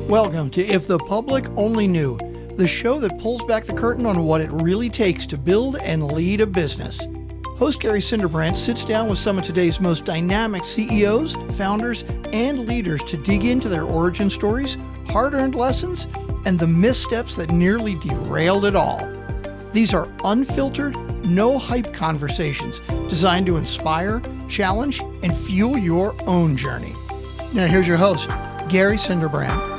Welcome to If the Public Only Knew, the show that pulls back the curtain on what it really takes to build and lead a business. Host Gary Cinderbrandt sits down with some of today's most dynamic CEOs, founders, and leaders to dig into their origin stories, hard-earned lessons, and the missteps that nearly derailed it all. These are unfiltered, no-hype conversations designed to inspire, challenge, and fuel your own journey. Now here's your host, Gary Cinderbrandt.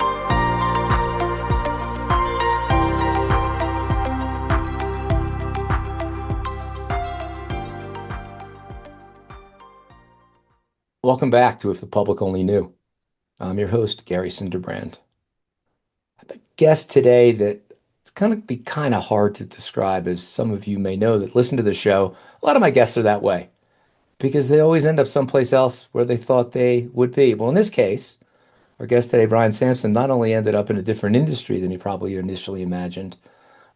Welcome back to If the Public Only Knew. I'm your host, Gary Cinderbrandt. I have a guest today that it's going to be kind of hard to describe, as some of you may know that listen to the show. A lot of my guests are that way because they always end up someplace else where they thought they would be. Well, in this case, our guest today, Brian Samson, not only ended up in a different industry than he probably initially imagined,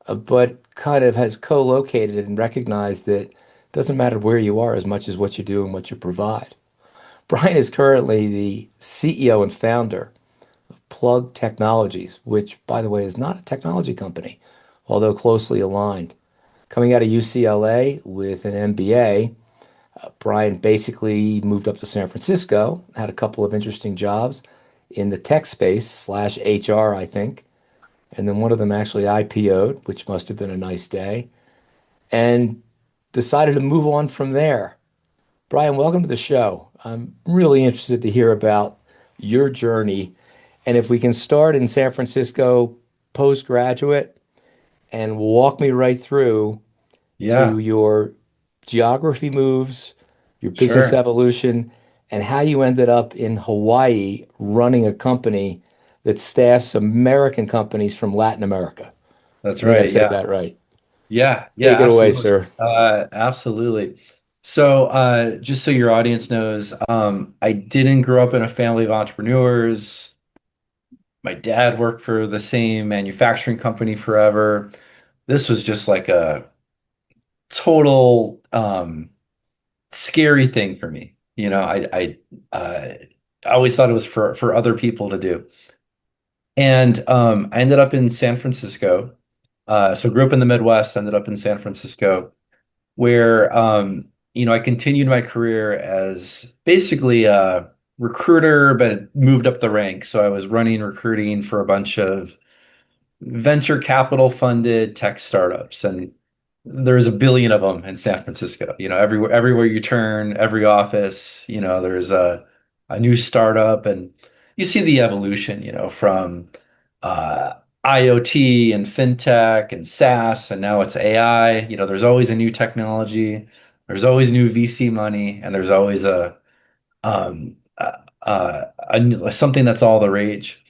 but kind of has co-located and recognized that it doesn't matter where you are as much as what you do and what you provide. Brian is currently the CEO and founder of Plug Technologies, which, by the way, is not a technology company, although closely aligned. Coming out of UCLA with an MBA, Brian basically moved up to San Francisco, had a couple of interesting jobs in the tech space / HR, I think. And then one of them actually IPO'd, which must have been a nice day, and decided to move on from there. Brian, welcome to the show. I'm really interested to hear about your journey. And if we can start in San Francisco postgraduate and walk me right through Yeah, to your geography moves, your business sure. evolution, and how you ended up in Hawaii running a company that staffs American companies from Latin America. That's I think I right. said Yeah. that right. Yeah, Take it away, absolutely. sir. Absolutely. So, just so your audience knows, I didn't grow up in a family of entrepreneurs. My dad worked for the same manufacturing company forever. This was just like a total scary thing for me. I always thought it was for other people to do. And I ended up in San Francisco. So grew up in the Midwest, ended up in San Francisco, where I continued my career as basically a recruiter, but moved up the ranks. So I was running recruiting for a bunch of venture capital funded tech startups, and there's a billion of them in San Francisco. Everywhere you turn, every office, there's a new startup, and you see the evolution, from uh, IoT and fintech and SaaS, and now it's AI. There's always a new technology, there's always new VC money, and there's always um, something that's all the rage.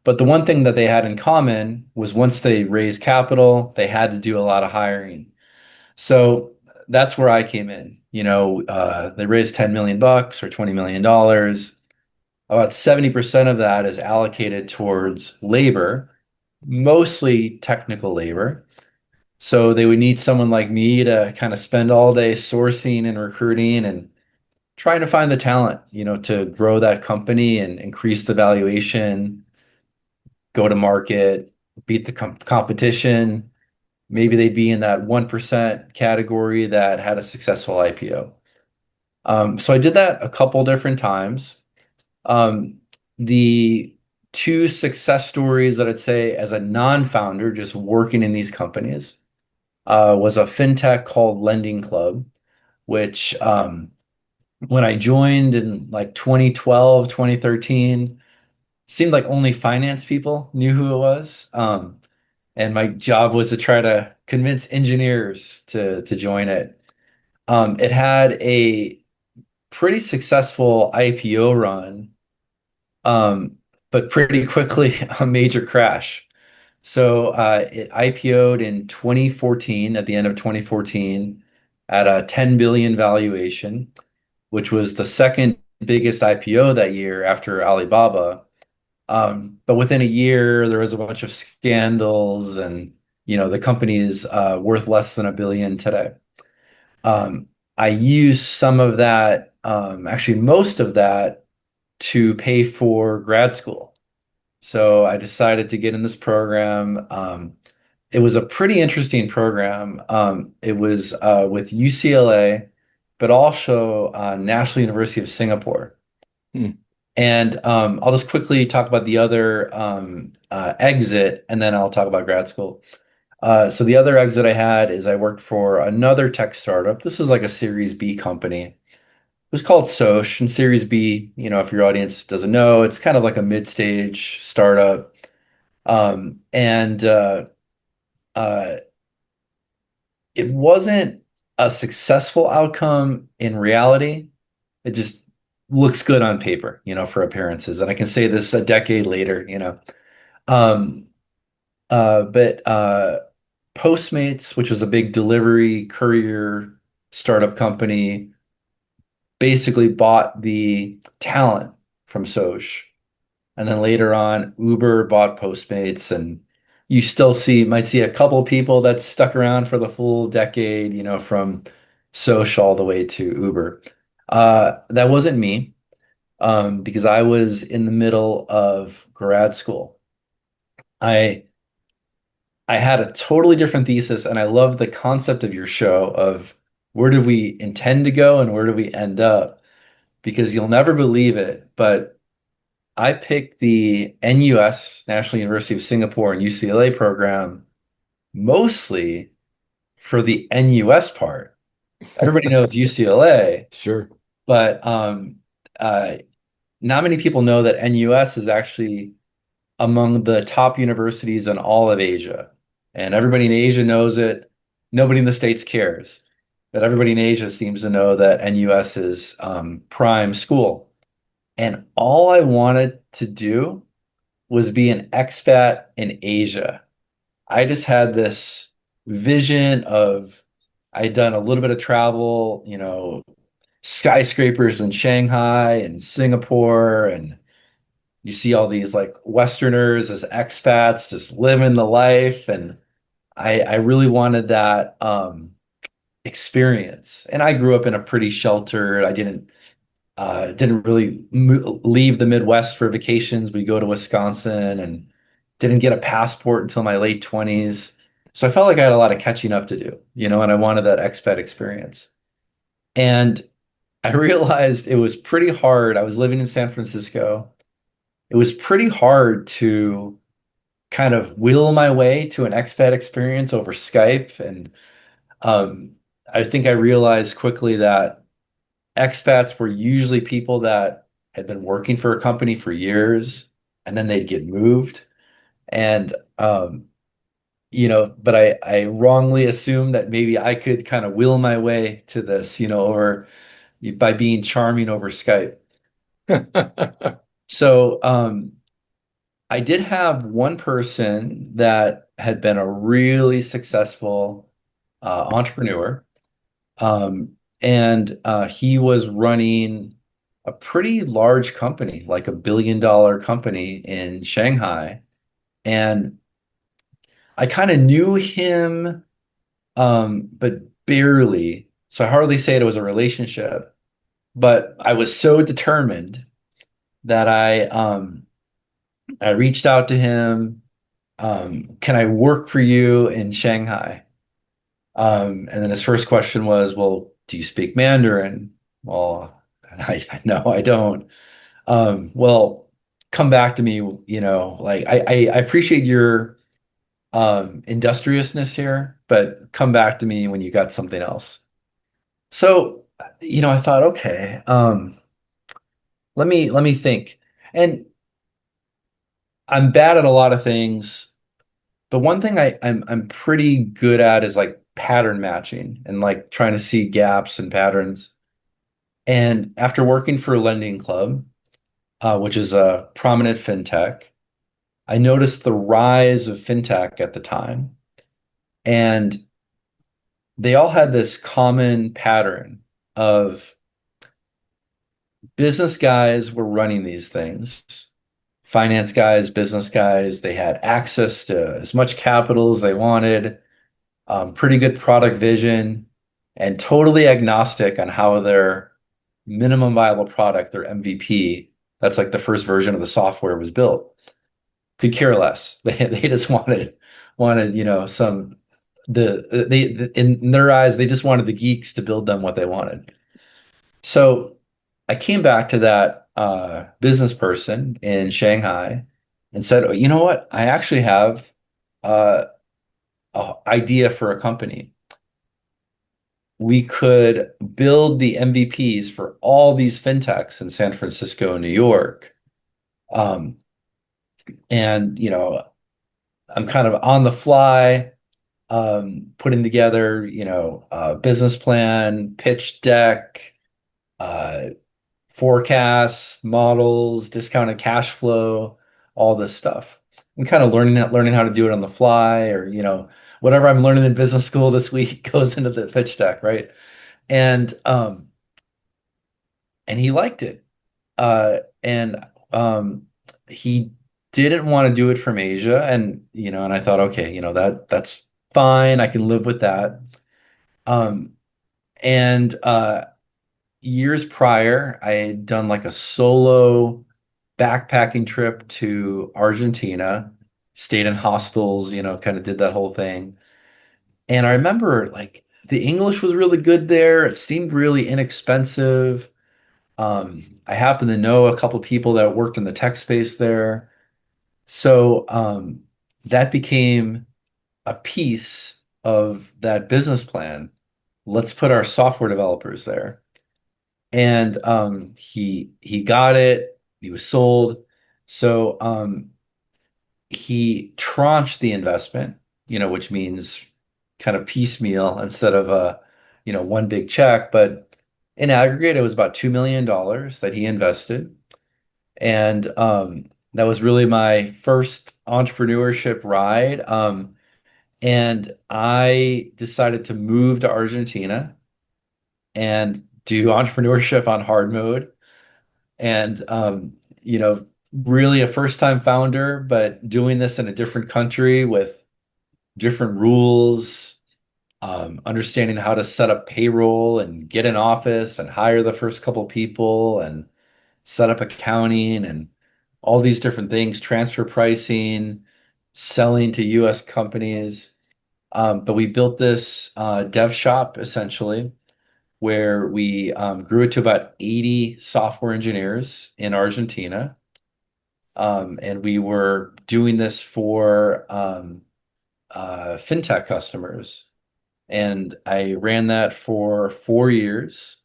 But the one thing that they had in common was once they raised capital, they had to do a lot of hiring. So that's where I came in. They raised 10 million bucks or 20 million dollars. About 70% of that is allocated towards labor, mostly technical labor. So they would need someone like me to kind of spend all day sourcing and recruiting and trying to find the talent, to grow that company and increase the valuation, go to market, beat the competition. Maybe they'd be in that 1% category that had a successful IPO. So I did that a couple different times. Um, the two success stories that I'd say as a non-founder, just working in these companies, was a fintech called Lending Club, which when I joined in like 2012, 2013, seemed like only finance people knew who it was. And my job was to try to convince engineers to join it. It had a pretty successful IPO run, but pretty quickly a major crash. So it IPO'd in 2014, at the end of 2014, at a 10 billion valuation, which was the second biggest IPO that year after Alibaba. But within a year, there was a bunch of scandals, and the company is worth less than a billion today. Um, I used some of that, actually most of that, to pay for grad school. So I decided to get in this program. It was a pretty interesting program. It was with UCLA, but also National University of Singapore. Hmm. And I'll just quickly talk about the other exit, and then I'll talk about grad school. So the other exit I had is I worked for another tech startup. This is like a Series B company. It was called Soch, and Series B, if your audience doesn't know, it's kind of like a mid-stage startup. And uh, it wasn't a successful outcome in reality. It just looks good on paper, for appearances. And I can say this a decade later. Um, but Postmates, which was a big delivery courier startup company, basically bought the talent from Soch. And then later on, Uber bought Postmates, and you still might see a couple of people that stuck around for the full decade, from Soch all the way to Uber. That wasn't me, because I was in the middle of grad school. I I had a totally different thesis, and I love the concept of your show of where do we intend to go and where do we end up? Because you'll never believe it, but I picked the NUS, National University of Singapore and UCLA program mostly for the NUS part. Everybody knows UCLA, Sure. but uh, not many people know that NUS is actually among the top universities in all of Asia. And everybody in Asia knows it. Nobody in the States cares. But everybody in Asia seems to know that NUS is prime school. And all I wanted to do was be an expat in Asia. I just had this vision of I'd done a little bit of travel, skyscrapers in Shanghai and Singapore, and you see all these like Westerners as expats just living the life. And I really wanted that experience. And I grew up in a pretty sheltered, I didn't really leave the Midwest for vacations. We go to Wisconsin and didn't get a passport until my late 20s. So I felt like I had a lot of catching up to do, and I wanted that expat experience. And I realized it was pretty hard. I was living in San Francisco. It was pretty hard to kind of will my way to an expat experience over Skype. And um, I think I realized quickly that expats were usually people that had been working for a company for years and then they'd get moved. And, but I wrongly assumed that maybe I could kind of will my way to this, over by being charming over Skype. So, I did have one person that had been a really successful entrepreneur, and he was running a pretty large company, like $1 billion company in Shanghai. And I kind of knew him, but barely. So I hardly say it was a relationship, but I was so determined that I reached out to him. Can I work for you in Shanghai? And then his first question was, well, do you speak Mandarin? Well, no, I don't. Well, come back to me, like I appreciate your industriousness here, but come back to me when you got something else. So, I thought, okay, let me think. And I'm bad at a lot of things. But one thing I'm pretty good at is like pattern matching and like trying to see gaps and patterns. And after working for Lending Club, which is a prominent fintech, I noticed the rise of fintech at the time. And they all had this common pattern of business guys were running these things. Finance guys, business guys, they had access to as much capital as they wanted, pretty good product vision, and totally agnostic on how their minimum viable product, their MVP, that's like the first version of the software was built. could care less. They just wanted, some they in their eyes, they just wanted the geeks to build them what they wanted. So I came back to that business person in Shanghai and said, "Oh, you know what? I actually have uh, a idea for a company. We could build the MVPs for all these fintechs in San Francisco and New York. Um, and I'm kind of on the fly, putting together, a business plan, pitch deck, uh, forecasts, models, discounted cash flow, all this stuff. I'm kind of learning how to do it on the fly, or whatever I'm learning in business school this week goes into the pitch deck, right? And and he liked it. And he didn't want to do it from Asia, and I thought, okay, that's fine. I can live with that. Um, and years prior, I had done like a solo backpacking trip to Argentina, stayed in hostels, kind of did that whole thing. And I remember like the English was really good there. It seemed really inexpensive. I happen to know a couple people that worked in the tech space there. So that became a piece of that business plan. Let's put our software developers there. And he got it. He was sold. So he tranched the investment, which means kind of piecemeal instead of one big check. But in aggregate, it was about $2 million that he invested. And that was really my first entrepreneurship ride. And I decided to move to Argentina and do entrepreneurship on hard mode. And, really a first time founder, but doing this in a different country with different rules, understanding how to set up payroll and get an office and hire the first couple people and set up accounting and all these different things, transfer pricing, selling to US companies. But we built this dev shop essentially where we grew it to about 80 software engineers in Argentina. And we were doing this for fintech customers. And I ran that for 4 years.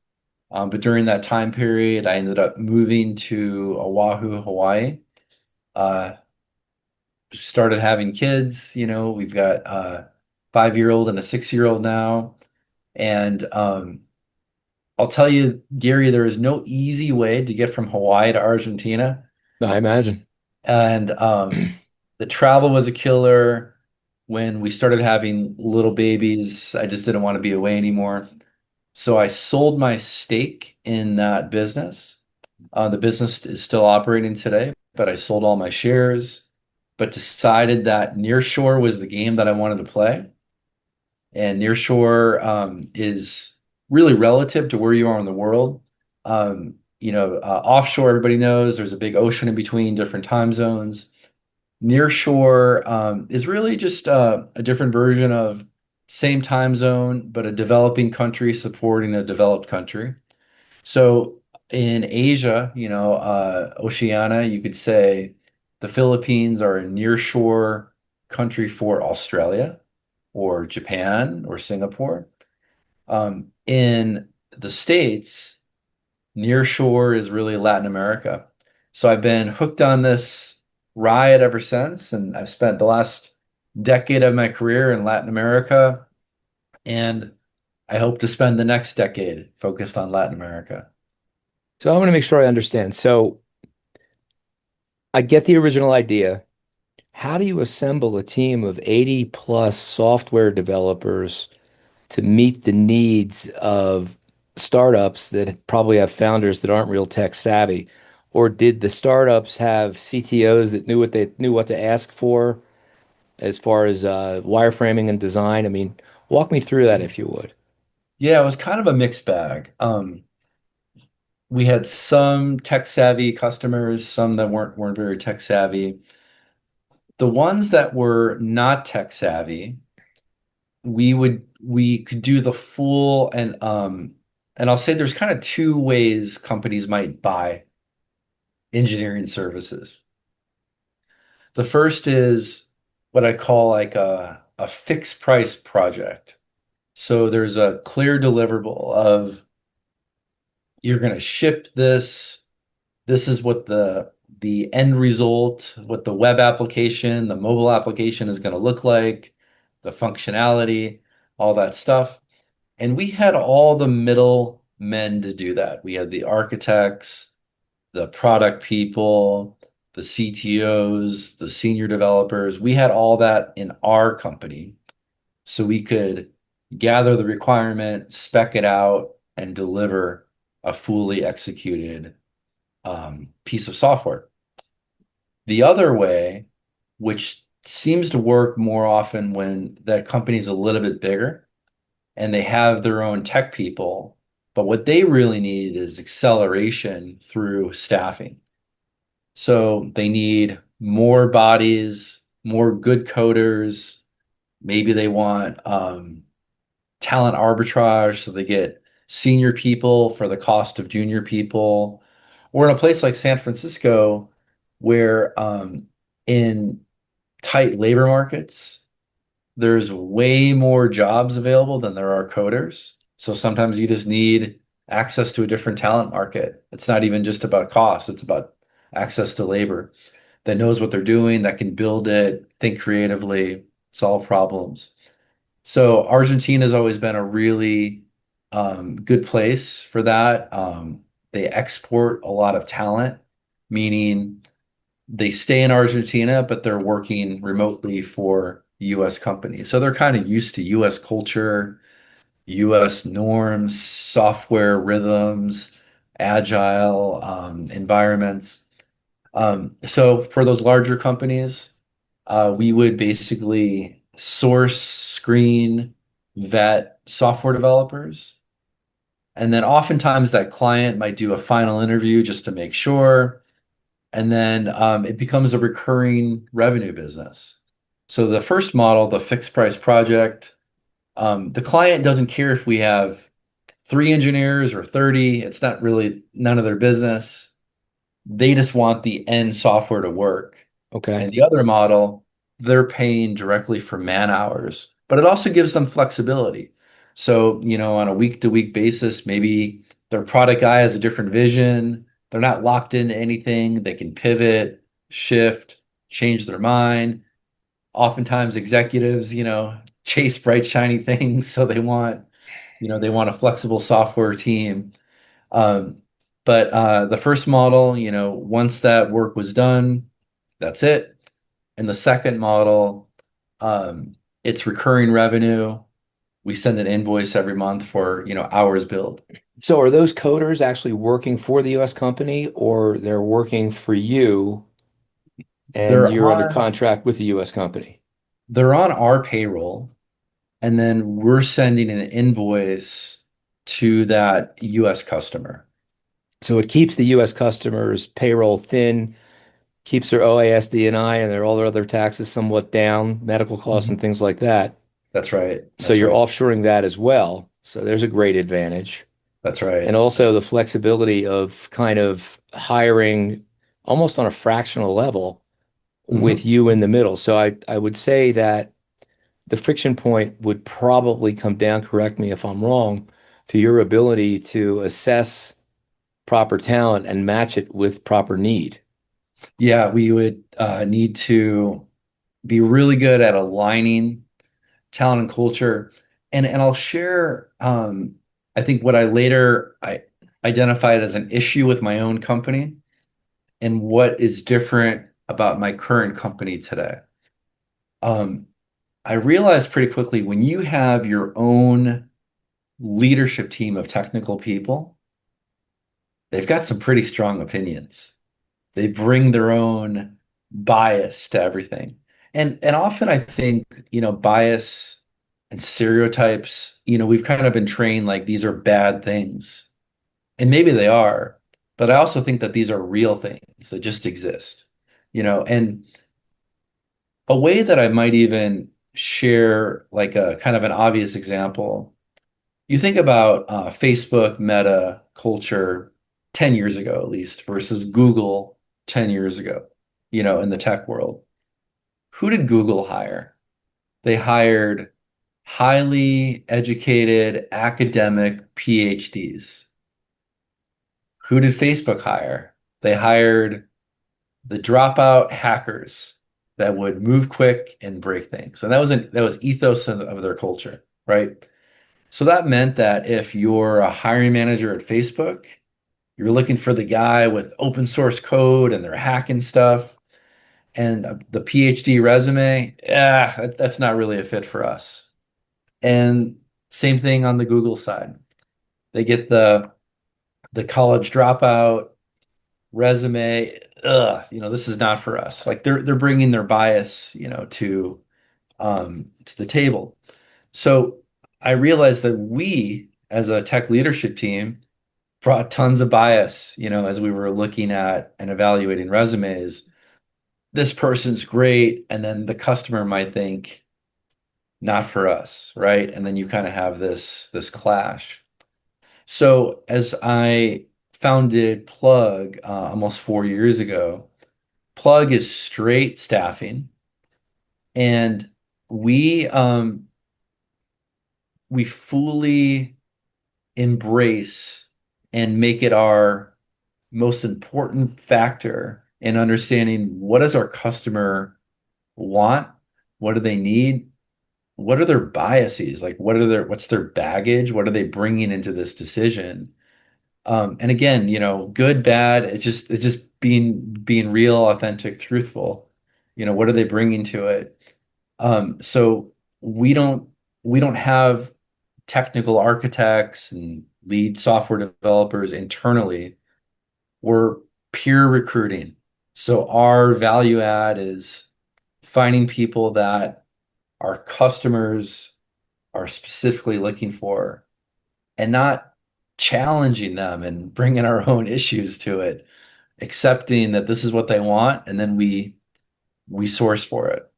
But during that time period, I ended up moving to Oahu, Hawaii. Uh, Started having kids. We've got a 5-year-old and a 6-year-old now. And I'll tell you, Gary, there is no easy way to get from Hawaii to Argentina. I imagine. And the travel was a killer. When we started having little babies, I just didn't want to be away anymore. So I sold my stake in that business. The business is still operating today, but I sold all my shares, but decided that Nearshore was the game that I wanted to play. And Nearshore is really relative to where you are in the world. Offshore, everybody knows there's a big ocean in between different time zones. Nearshore is really just a different version of same time zone, but a developing country supporting a developed country. So in Asia, Oceania, you could say the Philippines are a nearshore country for Australia or Japan or Singapore. In the States, nearshore is really Latin America. So I've been hooked on this ride ever since, and I've spent the last decade of my career in Latin America, and I hope to spend the next decade focused on Latin America. So I'm going to make sure I understand. So I get the original idea. How do you assemble a team of 80 plus software developers to meet the needs of startups that probably have founders that aren't real tech savvy? Or did the startups have CTOs that knew what to ask for as far as wireframing and design? I mean, walk me through that if you would. Yeah, it was kind of a mixed bag. We had some tech savvy customers, some that weren't very tech savvy. The ones that were not tech savvy, we could do the full and I'll say there's kind of two ways companies might buy engineering services. The first is what I call like a fixed price project. So there's a clear deliverable of you're going to ship this. This is what the end result, what the web application, the mobile application is going to look like, the functionality, all that stuff. And we had all the middle men to do that. We had the architects, the product people, the CTOs, the senior developers. We had all that in our company so we could gather the requirement, spec it out, and deliver a fully executed piece of software. The other way, which seems to work more often when that company's a little bit bigger and they have their own tech people, but what they really need is acceleration through staffing. So they need more bodies, more good coders. Maybe they want talent arbitrage, so they get senior people for the cost of junior people. Or in a place like San Francisco, where in tight labor markets, there's way more jobs available than there are coders. So sometimes you just need access to a different talent market. It's not even just about cost, it's about access to labor that knows what they're doing, that can build it, think creatively, solve problems. So Argentina has always been a really good place for that. They export a lot of talent, meaning they stay in Argentina, but they're working remotely for US companies. So they're kind of used to US culture, US norms, software rhythms, agile environments. So for those larger companies, we would basically source, screen, vet software developers. And then oftentimes that client might do a final interview just to make sure. And then it becomes a recurring revenue business. So the first model, the fixed price project, the client doesn't care if we have 3 engineers or 30. It's not really none of their business. They just want the end software to work. Okay. And the other model, they're paying directly for man hours, but it also gives them flexibility. So, on a week to week basis, maybe their product guy has a different vision. They're not locked into anything. They can pivot, shift, change their mind. Oftentimes executives, chase bright, shiny things. So they want a flexible software team. Um, but the first model, once that work was done, that's it. And the second model, it's recurring revenue. We send an invoice every month for, hours billed. So are those coders actually working for the US company or they're working for you and They're you're under on contract with the US company? they're on our payroll, and then we're sending an invoice to that US customer. So it keeps the US customers' payroll thin, keeps their OASD&I and all their other taxes somewhat down, medical costs and Mhm. things like that. That's right. So That's you're right. offshoring that as well. So there's a great advantage. That's And right. also the flexibility of kind of hiring almost on a fractional level with Mhm. you in the middle. So I would say that the friction point would probably come down, correct me if I'm wrong, to your ability to assess proper talent and match it with proper need. Yeah, we would need to be really good at aligning talent and culture. And I'll share I think what I identified as an issue with my own company and what is different about my current company today. Um, I realized pretty quickly when you have your own leadership team of technical people, they've got some pretty strong opinions. They bring their own bias to everything. And often I think, bias and stereotypes, we've kind of been trained like these are bad things. And maybe they are, but I also think that these are real things that just exist. And a way that I might even share like a kind of an obvious example. You think about Facebook meta culture 10 years ago, at least, versus Google 10 years ago, in the tech world. Who did Google hire? They hired highly educated academic PhDs. Who did Facebook hire? They hired the dropout hackers that would move quick and break things. And that was ethos of their culture, right? So that meant that if you're a hiring manager at Facebook, you're looking for the guy with open source code and they're hacking stuff and the PhD resume, yeah, that's not really a fit for us. And same thing on the Google side. They get the college dropout resume. Ugh, this is not for us. Like they're bringing their bias, to the table. So I realized that we, as a tech leadership team, brought tons of bias, as we were looking at and evaluating resumes. This person's great, and then the customer might think, not for us, right? And then you kind of have this clash. So as I founded Plug almost 4 years ago, Plug is straight staffing, and we we fully embrace and make it our most important factor in understanding what does our customer want, what do they need, what are their biases, like what's their baggage, what are they bringing into this decision. And again, good, bad, it's just being real, authentic, truthful. What are they bringing to it? So we don't have technical architects and lead software developers internally. We're peer recruiting. So our value add is finding people that our customers are specifically looking for and not challenging them and bringing our own issues to it, accepting that this is what they want, and then we source for it.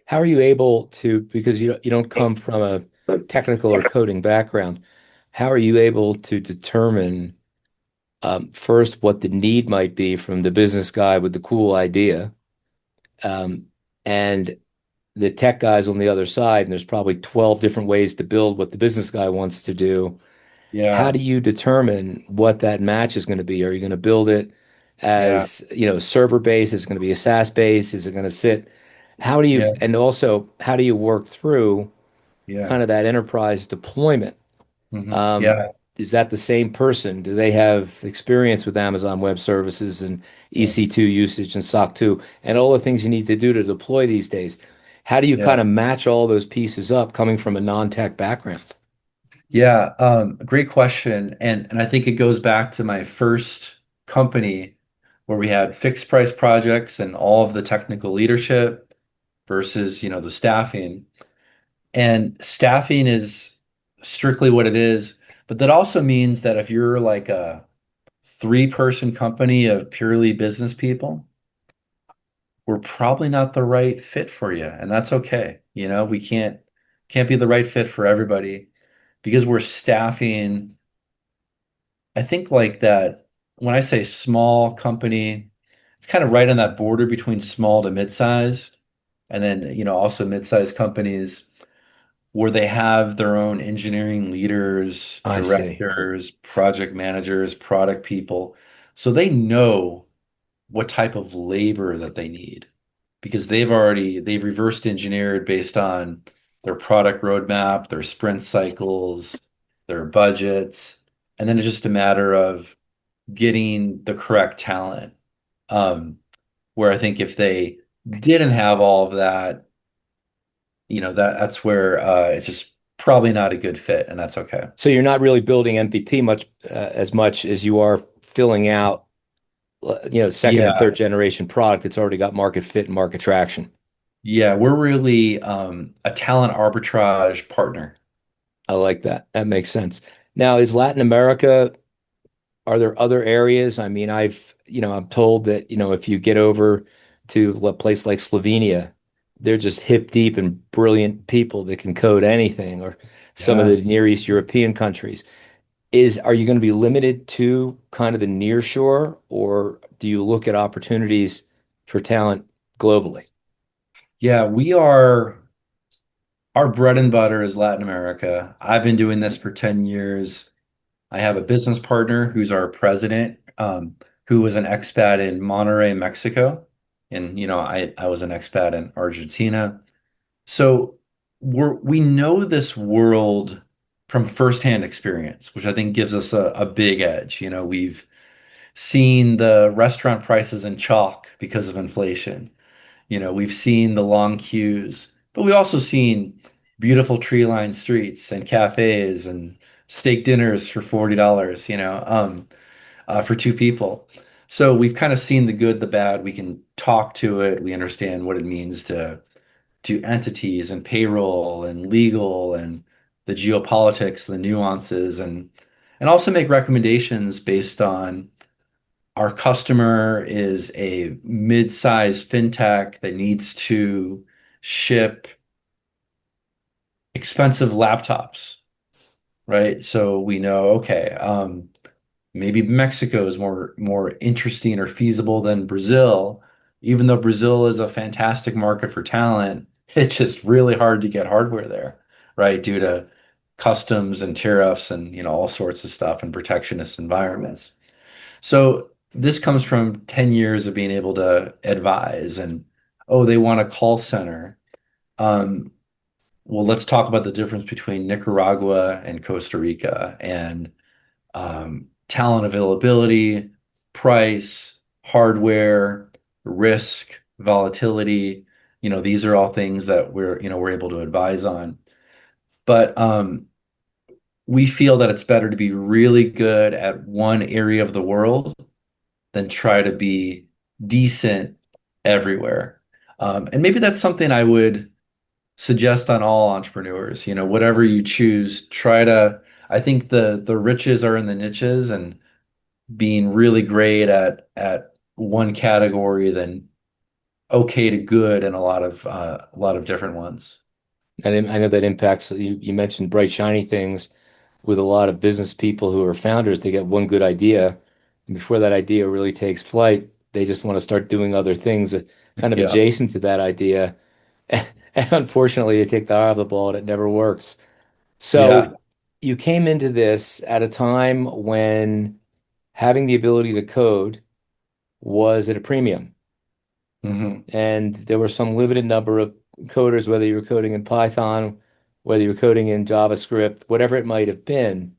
How are you able to, because you don't come from a technical or coding background, how are you able to determine first what the need might be from the business guy with the cool idea, um, and the tech guys on the other side, and there's probably 12 different ways to build what the business guy wants to do. How Yeah, do you determine what that match is going to be? Are you going to build it yeah, as, server based? Is it going to be a SaaS base? Is it going to sit? How do you, yeah, and also, how do you work through yeah. kind of that enterprise deployment? Um, Yeah, is that the same person? Do they have experience with Amazon Web Services and yeah, EC2 usage and SOC 2 and all the things you need to do to deploy these days? How do you yeah. kind of match all those pieces up coming from a non-tech background? Yeah, great question. And I think it goes back to my first company where we had fixed price projects and all of the technical leadership versus, the staffing. And staffing is strictly what it is, but that also means that if you're like a three-person company of purely business people, we're probably not the right fit for you, and that's okay. We can't be the right fit for everybody because we're staffing. I think like that when I say small company, it's kind of right on that border between small to mid-sized, and then also mid-sized companies where they have their own engineering leaders, I see. directors, project managers, product people. So they know what type of labor that they need because they've reversed engineered based on their product roadmap, their sprint cycles, their budgets, and then it's just a matter of getting the correct talent. Um, where I think if they didn't have all of that, that's where it's just probably not a good fit, and that's okay. So you're not really building MVP as much as you are filling out, second and Yeah, third generation product that's already got market fit and market traction. yeah, we're really a talent arbitrage partner. I like that. That makes sense. Now, is Latin America, are there other areas? I mean, I'm told that, if you get over to a place like Slovenia, they're just hip deep and brilliant people that can code anything, or some of Yeah. the Near East European countries. Are you going to be limited to kind of the near shore, or do you look at opportunities for talent globally? Yeah, our bread and butter is Latin America. I've been doing this for 10 years. I have a business partner who's our president, who was an expat in Monterrey, Mexico. And, I was an expat in Argentina. So we know this world from firsthand experience, which I think gives us a big edge. We've seen the restaurant prices in chalk because of inflation. We've seen the long queues, but we've also seen beautiful tree-lined streets and cafes and steak dinners for $40, for two people. So we've kind of seen the good, the bad. We can talk to it. We understand what it means to entities and payroll and legal and the geopolitics, the nuances, and also make recommendations based on our customer is a mid-sized fintech that needs to ship expensive laptops, right? So we know, okay, maybe Mexico is more interesting or feasible than Brazil, even though Brazil is a fantastic market for talent. It's just really hard to get hardware there, right? Due to customs and tariffs and all sorts of stuff and protectionist environments. So this comes from 10 years of being able to advise and, oh, they want a call center. Um, well, let's talk about the difference between Nicaragua and Costa Rica and talent availability, price, hardware, risk, volatility. These are all things that we're able to advise on. But we feel that it's better to be really good at one area of the world than try to be decent everywhere. And maybe that's something I would suggest on all entrepreneurs. Whatever you choose, I think the riches are in the niches, and being really great at one category than okay to good in a lot of different ones. And I know that impacts, you mentioned bright, shiny things with a lot of business people who are founders. They get one good idea, and before that idea really takes flight, they just want to start doing other things kind of Yeah. adjacent to that idea. And unfortunately, they take the eye off the ball and it never works. Yeah. So you came into this at a time when having the ability to code was at a premium. Hmm. And there were some limited number of coders, whether you were coding in Python, whether you were coding in JavaScript, whatever it might have been.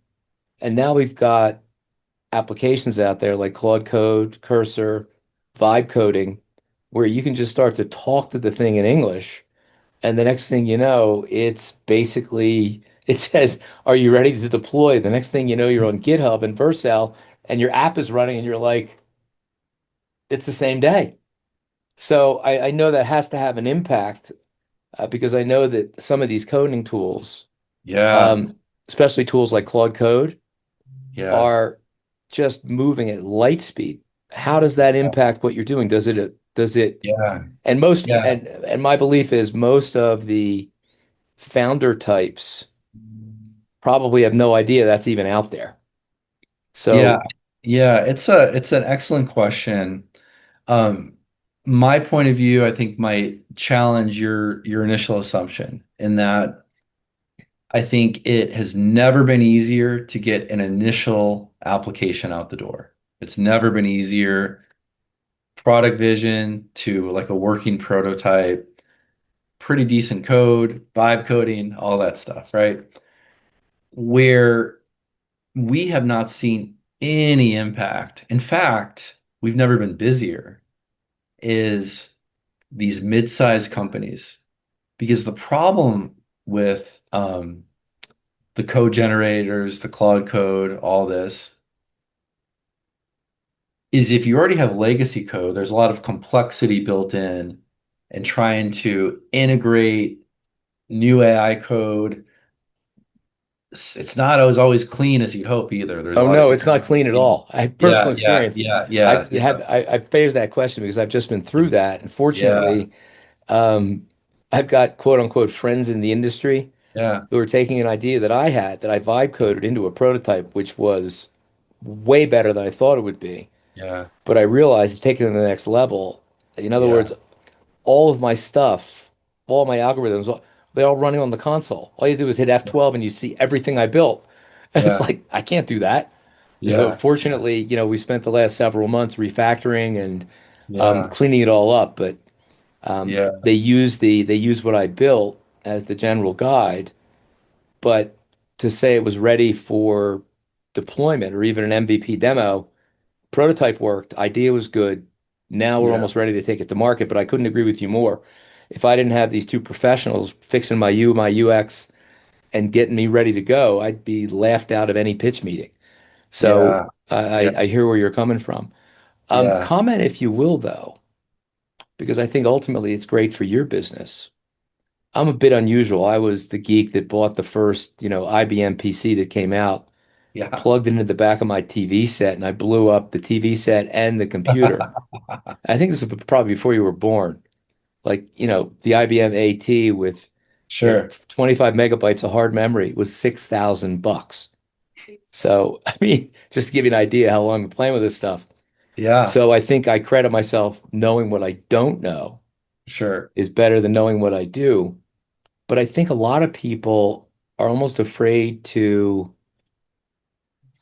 And now we've got applications out there like Claude Code, Cursor, Vibe coding, where you can just start to talk to the thing in English. And the next thing you know, it's basically, it says, are you ready to deploy? The next thing you know, you're on GitHub and Vercel and your app is running and you're like, it's the same day. So I know that has to have an impact because I know that some of these coding tools, Yeah. um, especially tools like Claude Code, Yeah. are just moving at light speed. How does that impact what you're doing? Does it, Yeah. and most, Yeah. and my belief is most of the founder types probably have no idea that's even out there. Yeah. So, Yeah. It's an excellent question. Um, my point of view, I think, might challenge your initial assumption in that I think it has never been easier to get an initial application out the door. It's never been easier. Product vision to like a working prototype, pretty decent code, vibe coding, all that stuff, right? Where we have not seen any impact. In fact, we've never been busier is these mid-sized companies. Because the problem with the code generators, the Claude code, all this is if you already have legacy code, there's a lot of complexity built in and trying to integrate new AI code. It's not always clean as you'd hope either. There's a oh lot of no, it's not clean at all. I have personal yeah, yeah, experience. yeah, yeah, yeah, I phased that question because I've just been through that. And yeah, fortunately, um, I've got quote unquote friends in the industry Yeah. who are taking an idea that I had that I vibe coded into a prototype, which was way better than I thought it would be. Yeah. But I realized to take it to the next level. In other Yeah. words, all of my stuff, all my algorithms, they're all running on the console. All you do is hit F12 and you see everything I built. And it's Yeah. like, I can't do that. And so Yeah. fortunately, we spent the last several months refactoring and Yeah. cleaning it all up. But Yeah. they use what I built as the general guide. But to say it was ready for deployment or even an MVP demo, prototype worked, idea was good. Now we're Yeah. almost ready to take it to market, but I couldn't agree with you more. If I didn't have these two professionals fixing my UX and getting me ready to go, I'd be laughed out of any pitch meeting. So Yeah. Yeah. I hear where you're coming from. Yeah. Comment if you will, though, because I think ultimately it's great for your business. I'm a bit unusual. I was the geek that bought the first, IBM PC that came out, Yeah. plugged it into the back of my TV set, and I blew up the TV set and the computer. I think this is probably before you were born. Like, the IBM AT with, Sure. 25 megabytes of hard memory was $6,000. So, I mean, just to give you an idea how long I've been playing with this stuff. Yeah. So I think I credit myself knowing what I don't know Sure. is better than knowing what I do. But I think a lot of people are almost afraid to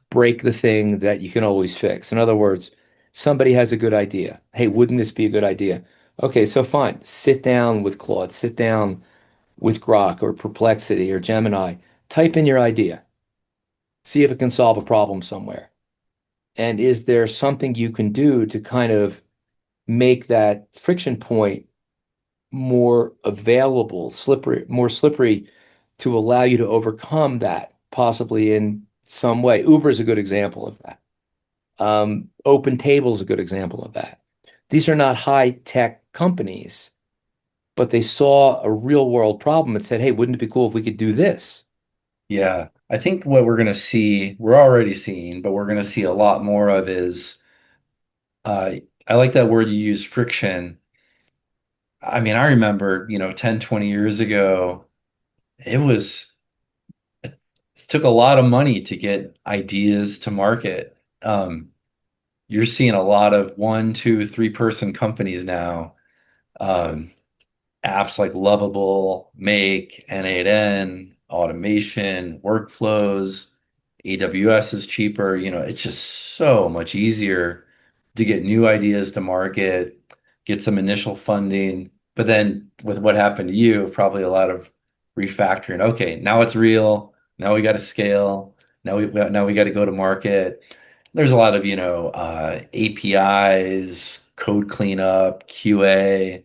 break the thing that you can always fix. In other words, somebody has a good idea. Hey, wouldn't this be a good idea? Okay, so fine. Sit down with Claude, sit down with Grok or Perplexity or Gemini, type in your idea, see if it can solve a problem somewhere. And is there something you can do to kind of make that friction point more available, slippery, more slippery to allow you to overcome that possibly in some way? Uber is a good example of that. Open Table is a good example of that. These are not high tech companies, but they saw a real world problem and said, hey, wouldn't it be cool if we could do this? Yeah. I think what we're going to see, we're already seeing, but we're going to see a lot more of is, uh, I like that word you use, friction. I mean, I remember, 10, 20 years ago, it was, it took a lot of money to get ideas to market. You're seeing a lot of one, two, three-person companies now. Um, Apps like Lovable, Make, N8N, automation, workflows, AWS is cheaper. It's just so much easier to get new ideas to market, get some initial funding. But then with what happened to you, probably a lot of refactoring. Okay, now it's real. Now we got to scale. Now we got to go to market. There's a lot of, APIs, code cleanup, QA,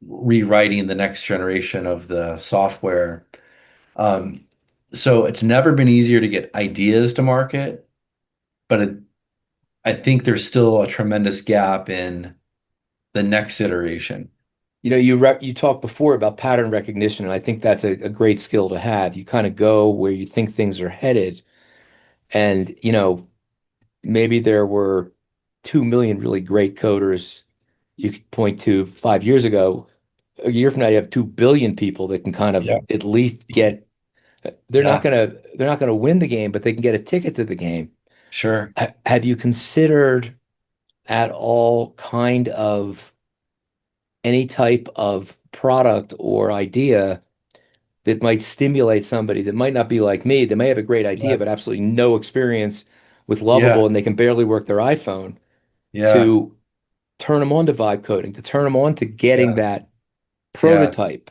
rewriting the next generation of the software. Um, so it's never been easier to get ideas to market, but I think there's still a tremendous gap in the next iteration. You talked before about pattern recognition, and I think that's a great skill to have. You kind of go where you think things are headed, and maybe there were 2 million really great coders you could point to 5 years ago. A year from now, you have 2 billion people that can kind of Yeah. at least get. They're not Yeah, gonna they're not gonna win the game, but they can get a ticket to the game. sure. Have you considered at all kind of any type of product or idea that might stimulate somebody that might not be like me, that may have a great idea, Yeah. but absolutely no experience with Lovable Yeah. and they can barely work their iPhone, Yeah. to turn them on to vibe coding, to turn them on to getting Yeah. that Yeah. prototype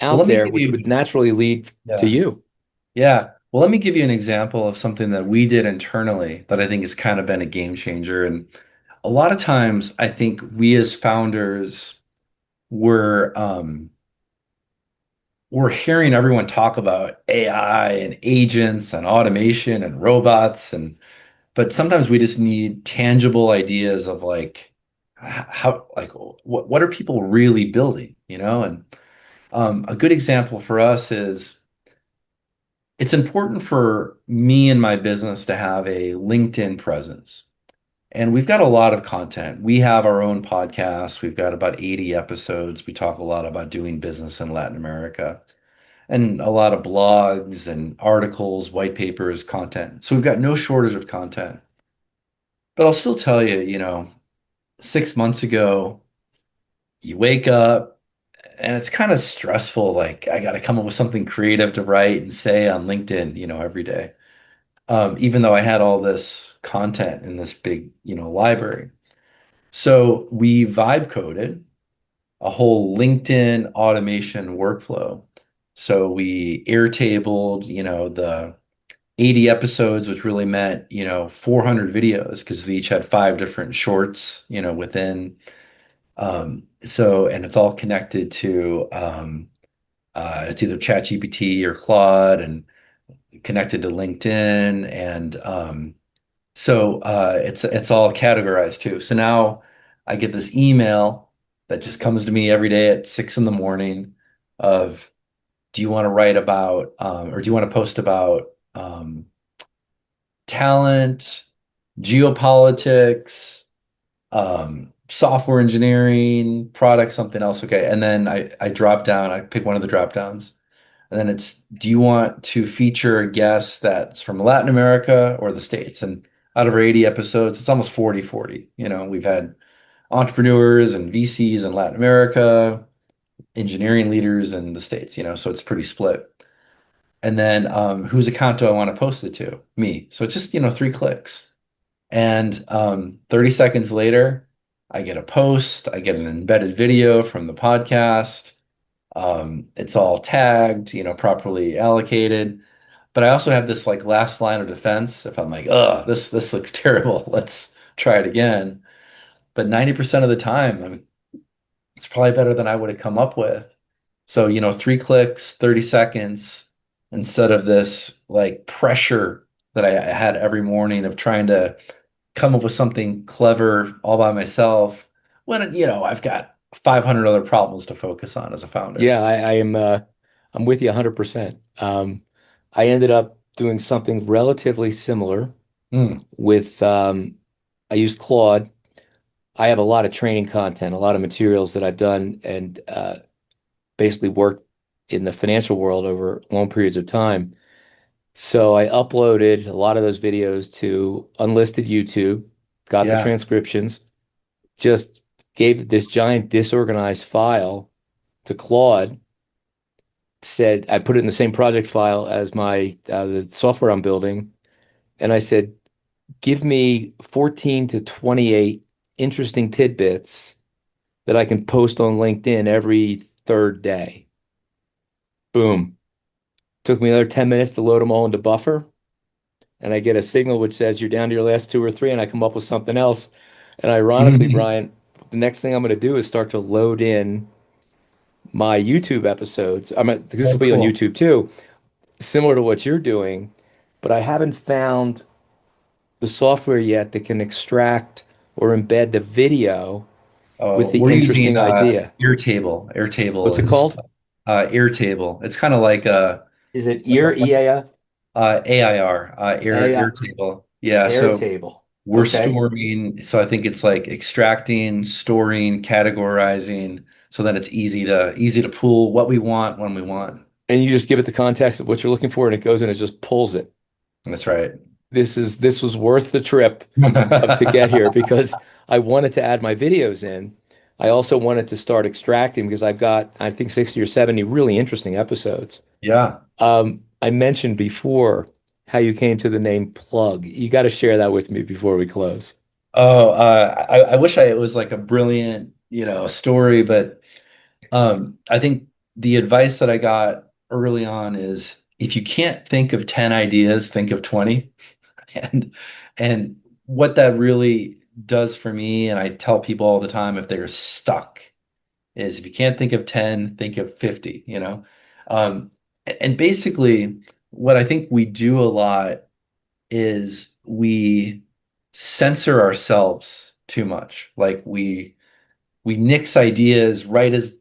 Well, out let me there, give which would you, naturally lead to yeah. you. Yeah. Well, let me give you an example of something that we did internally that I think has kind of been a game changer. And a lot of times I think we as founders we're hearing everyone talk about AI and agents and automation and robots but sometimes we just need tangible ideas of like how like what are people really building, And a good example for us is it's important for me and my business to have a LinkedIn presence. And we've got a lot of content. We have our own podcast. We've got about 80 episodes. We talk a lot about doing business in Latin America and a lot of blogs and articles, white papers, content. So we've got no shortage of content. But I'll still tell you, 6 months ago, you wake up and it's kind of stressful. Like I got to come up with something creative to write and say on LinkedIn, every day. Even though I had all this content in this big, library. So we vibe coded a whole LinkedIn automation workflow. So we airtabled, the 80 episodes, which really meant, 400 videos because they each had five different shorts, within. And it's all connected to it's either ChatGPT or Claude and connected to LinkedIn. And it's all categorized too. So now I get this email that just comes to me every day at 6 in the morning of, do you want to write about or do you want to post about talent, geopolitics, software engineering, product, something else. Okay. And then I drop down, I pick one of the drop downs. And then it's, do you want to feature a guest that's from Latin America or the States? And out of our 80 episodes, it's almost 40-40. We've had entrepreneurs and VCs in Latin America, engineering leaders in the States, so it's pretty split. And then whose account do I want to post it to? Me. So it's just, 3 clicks. And 30 seconds later, I get a post, I get an embedded video from the podcast. It's all tagged, properly allocated. But I also have this like last line of defense. If I'm like, oh, this looks terrible, let's try it again. But 90% of the time, I mean, it's probably better than I would have come up with. So, 3 clicks, 30 seconds, instead of this like pressure that I had every morning of trying to come up with something clever all by myself when, I've got 500 other problems to focus on as a founder. Yeah, I am. I'm with you 100%. I ended up doing something relatively similar Mm, with. I used Claude. I have a lot of training content, a lot of materials that I've done, and basically worked in the financial world over long periods of time. So I uploaded a lot of those videos to unlisted YouTube, got the yeah. transcriptions, just gave this giant disorganized file to Claude, said I put it in the same project file as my the software I'm building, and I said, give me 14 to 28 interesting tidbits that I can post on LinkedIn every third day. Boom. Took me another 10 minutes to load them all into Buffer, and I get a signal which says you're down to your last two or three, and I come up with something else. And ironically, Brian, the next thing I'm going to do is start to load in my YouTube episodes. This Oh, will be on cool. YouTube too, similar to what you're doing, but I haven't found the software yet that can extract or embed the video with Oh, the we're using interesting idea. Airtable. What's Airtable it is called? Airtable. It's kind of like a Is it it's like a EAR? AIR, AI, Airtable. Yeah, so Airtable. we're Okay. storing, so I think it's like extracting, storing, categorizing, so that it's easy to pull what we want when we want. And you just give it the context of what you're looking for, and it goes and it just pulls it. That's right. This was worth the trip of to get here because I wanted to add my videos in. I also wanted to start extracting because I've got, I think, 60 or 70 really interesting episodes. Yeah. I mentioned before how you came to the name Plug. You got to share that with me before we close. Oh, I wish it was like a brilliant, story, but I think the advice that I got early on is if you can't think of 10 ideas, think of 20. And and what that really does for me, and I tell people all the time if they're stuck, is if you can't think of 10, think of 50. Um, and basically what I think we do a lot is we censor ourselves too much. Like we nix ideas right as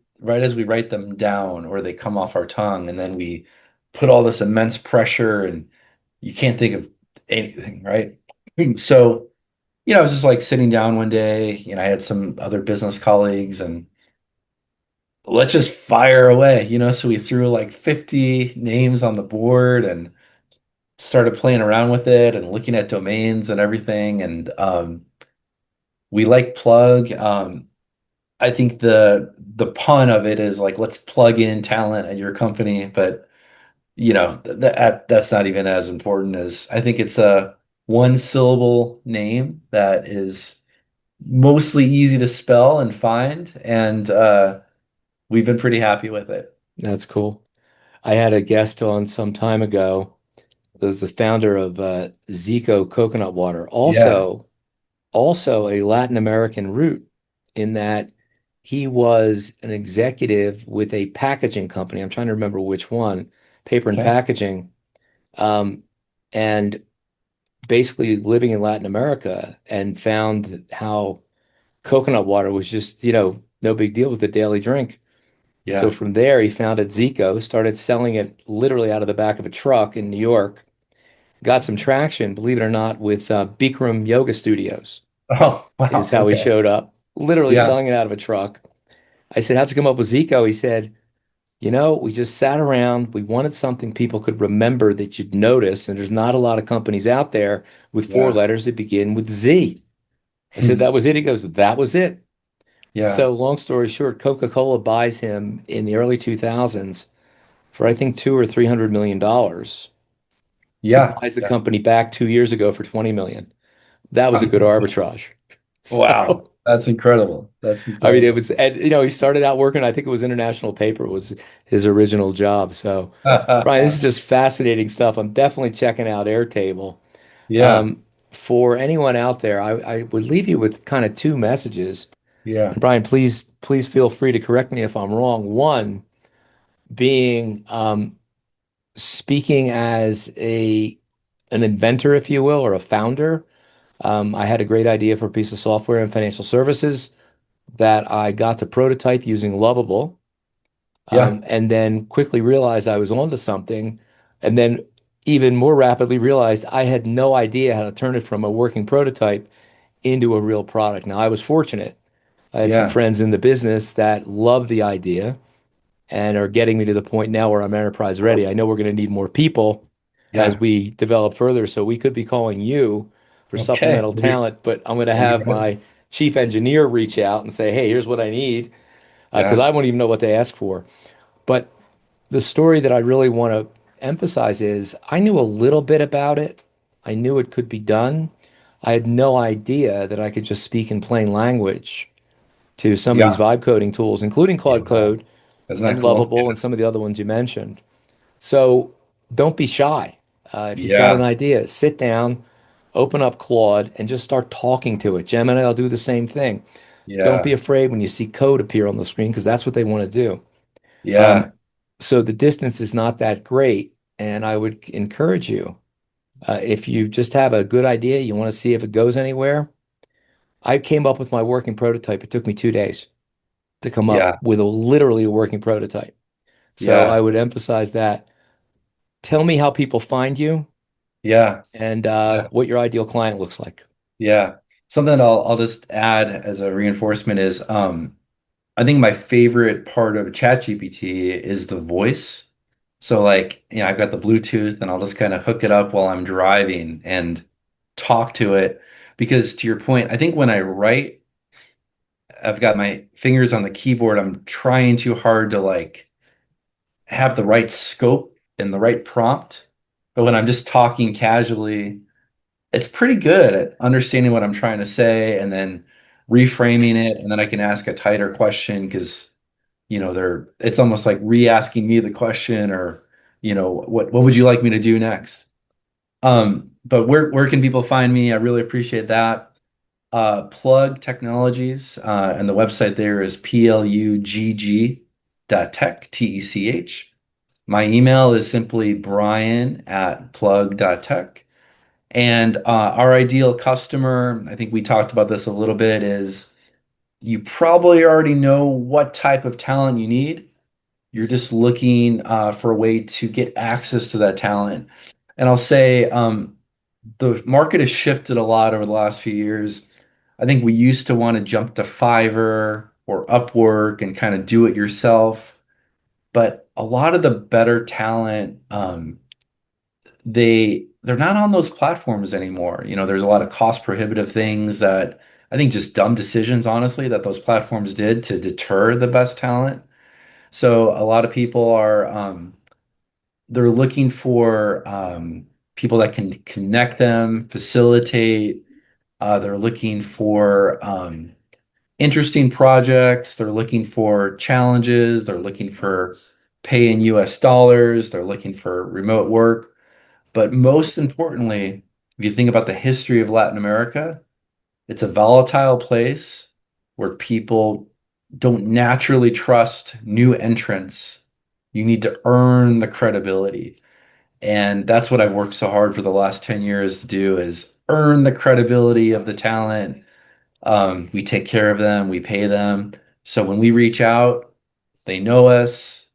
we write them down or they come off our tongue, and then we put all this immense pressure and you can't think of anything, right? So I was just like sitting down one day, I had some other business colleagues and let's just fire away, so we threw like 50 names on the board and started playing around with it and looking at domains and everything. And we like plug. I think the pun of it is like, let's plug in talent at your company, but that's not even as important as I think it's a one syllable name that is mostly easy to spell and find, and we've been pretty happy with it. That's cool. I had a guest on some time ago that was the founder of Zico coconut water. Yeah. Also a Latin American root in that he was an executive with a packaging company. I'm trying to remember which one, paper and Okay. packaging, um, and basically living in Latin America and found how coconut water was just, no big deal, it was the daily drink. So Yeah. from there, he founded Zico, started selling it literally out of the back of a truck in New York, got some traction, believe it or not, with Bikram Yoga Studios Oh, is wow. how he Okay. showed up, literally Yeah. selling it out of a truck. I said, how'd you come up with Zico? He said, we just sat around. We wanted something people could remember that you'd notice. And there's not a lot of companies out there with four Yeah. letters that begin with Z. I said, Hmm. that was it. He goes, that was it. Yeah. So long story short, Coca-Cola buys him in the early 2000s for I think 2 or 300 million dollars. He Yeah. buys the Yeah. company back 2 years ago for 20 million. That was a good arbitrage. Wow. So That's incredible. That's I mean, it incredible. was, and he started out working, I think it was International Paper was his original job. So, Brian, this is just fascinating stuff. I'm definitely checking out Airtable. Yeah. Um, for anyone out there, I would leave you with kind of two messages. Yeah. And Brian, please feel free to correct me if I'm wrong. One being speaking as an inventor, if you will, or a founder. I had a great idea for a piece of software in financial services that I got to prototype using Lovable, Yeah. and then quickly realized I was onto something, and then even more rapidly realized I had no idea how to turn it from a working prototype into a real product. Now, I was fortunate. I had some Yeah. friends in the business that loved the idea and are getting me to the point now where I'm enterprise ready. I know we're going to need more people as Yeah. we develop further, so we could be calling you for Okay. supplemental talent, but I'm going to We'll be have ready. my chief engineer reach out and say, hey, here's what I need, because Yeah. I won't even know what to ask for. But the story that I really want to emphasize is I knew a little bit about it. I knew it could be done. I had no idea that I could just speak in plain language to some of these Yeah. vibe coding tools, including Claude Yeah. Code Isn't that and cool? Lovable and some of the other ones you mentioned. So don't be shy. If you've got an Yeah. idea, sit down, open up Claude, and just start talking to it. Gemini will do the same thing. Don't be Yeah. afraid when you see code appear on the screen because that's what they want to do. Yeah. Um, so the distance is not that great, and I would encourage you if you just have a good idea, you want to see if it goes anywhere. I came up with my working prototype. It took me 2 days to come up Yeah. with literally a working prototype. So Yeah. I would emphasize that. Tell me how people find you Yeah. and Yeah. what your ideal client looks like. Yeah. Something I'll just add as a reinforcement is I think my favorite part of ChatGPT is the voice. So like, I've got the Bluetooth and I'll just kind of hook it up while I'm driving and talk to it. Because to your point, I think when I write, I've got my fingers on the keyboard, I'm trying too hard to like have the right scope and the right prompt. But when I'm just talking casually, it's pretty good at understanding what I'm trying to say and then reframing it. And then I can ask a tighter question because, it's almost like re-asking me the question or, what would you like me to do next? But where can people find me? I really appreciate that. Plug Technologies, and the website there is plugg.tech, Tech. My email is simply brian@plug.tech. And our ideal customer, I think we talked about this a little bit, is you probably already know what type of talent you need. You're just looking for a way to get access to that talent. And I'll say, the market has shifted a lot over the last few years. I think we used to want to jump to Fiverr or Upwork and kind of do it yourself, but a lot of the better talent, they're not on those platforms anymore. There's a lot of cost prohibitive things that I think just dumb decisions, honestly, that those platforms did to deter the best talent. So a lot of people are they're looking for people that can connect them, facilitate. They're looking for interesting projects. They're looking for challenges. They're looking for pay in US dollars. They're looking for remote work. But most importantly, if you think about the history of Latin America, it's a volatile place where people don't naturally trust new entrants. You need to earn the credibility. And that's what I've worked so hard for the last 10 years to do is earn the credibility of the talent. We take care of them, we pay them. So when we reach out, they know us,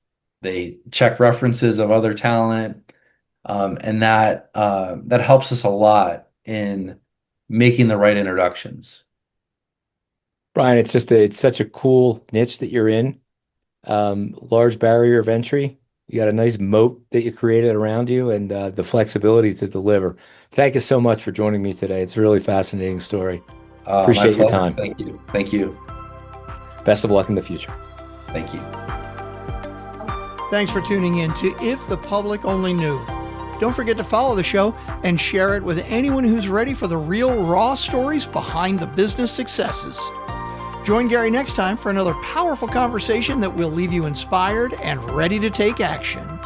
they check references of other talent, and that helps us a lot in making the right introductions. Brian, it's such a cool niche that you're in. Large barrier of entry. You got a nice moat that you created around you and the flexibility to deliver. Thank you so much for joining me today. It's a really fascinating story. My Appreciate your pleasure. time. Thank you. Thank you. Best of luck in the future. Thank you. Thanks for tuning in to If the Public Only Knew. Don't forget to follow the show and share it with anyone who's ready for the real raw stories behind the business successes. Join Gary next time for another powerful conversation that will leave you inspired and ready to take action.